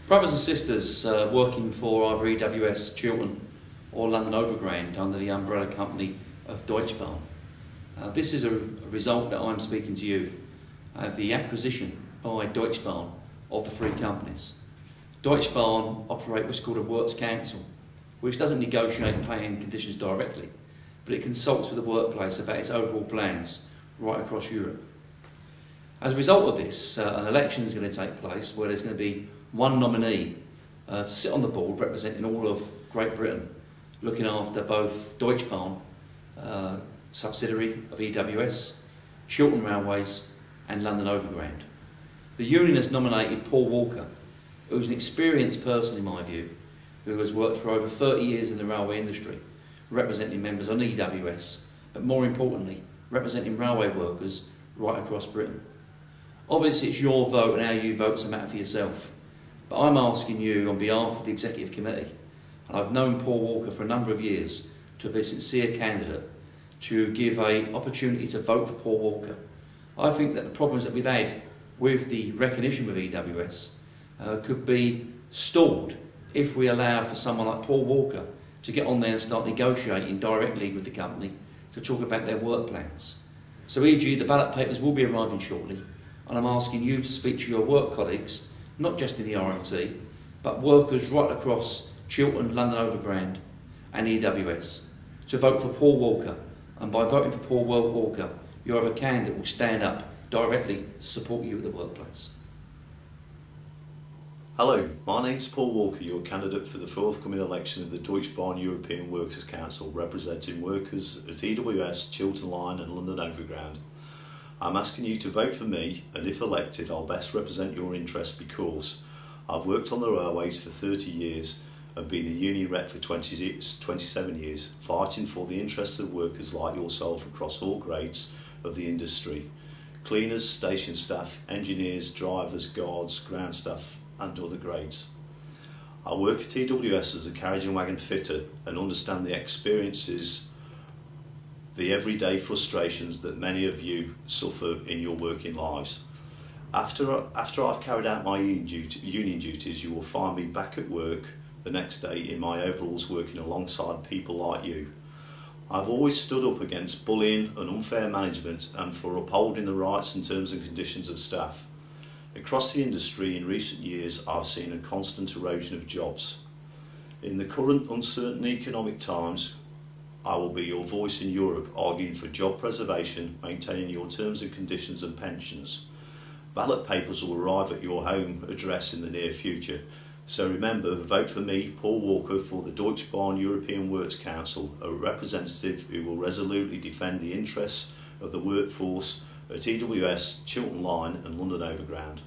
Brothers and sisters working for either EWS, Chiltern or London Overground under the umbrella company of Deutsche. This is a result that I'm speaking to you of the acquisition by Deutsche of the three companies. Deutsche operate what's called a Works Council, which doesn't negotiate pay and conditions directly, but it consults with the workplace about its overall plans right across Europe. As a result of this, an election is going to take place where there's going to be one nominee to sit on the board representing all of Great Britain, looking after both Deutsche, subsidiary of EWS, Chiltern Railways and London Overground. The union has nominated Paul Walker, who's an experienced person in my view, who has worked for over 30 years in the railway industry, representing members on EWS, but more importantly, representing railway workers right across Britain. Obviously it's your vote and how you vote is a matter for yourself, but I'm asking you on behalf of the Executive Committee, and I've known Paul Walker for a number of years to be a sincere candidate, to give an opportunity to vote for Paul Walker. I think that the problems that we've had with the recognition with EWS could be stalled if we allow for someone like Paul Walker to get on there and start negotiating directly with the company to talk about their work plans. So e.g. the ballot papers will be arriving shortly, and I'm asking you to speak to your work colleagues, not just in the RMT, but workers right across Chiltern, London Overground and EWS, to vote for Paul Walker. And by voting for Paul Walker, you have a candidate that will stand up directly to support you at the workplace. Hello, my name's Paul Walker, your candidate for the forthcoming election of the Deutsche Bahn European Workers' Council, representing workers at EWS, Chiltern Line and London Overground. I'm asking you to vote for me, and if elected I'll best represent your interests because I've worked on the railways for 30 years and been a union rep for 27 years, fighting for the interests of workers like yourself across all grades of the industry: cleaners, station staff, engineers, drivers, guards, ground staff and other grades. I work at EWS as a carriage and wagon fitter and understand the experiences, the everyday frustrations that many of you suffer in your working lives. After I've carried out my union duties, you will find me back at work the next day in my overalls working alongside people like you. I've always stood up against bullying and unfair management and for upholding the rights and terms and conditions of staff. Across the industry in recent years I've seen a constant erosion of jobs. In the current uncertain economic times, I will be your voice in Europe, arguing for job preservation, maintaining your terms and conditions and pensions. Ballot papers will arrive at your home address in the near future. So remember, vote for me, Paul Walker, for the Deutsche Bahn European Works Council, a representative who will resolutely defend the interests of the workforce at EWS, Chiltern Line and London Overground.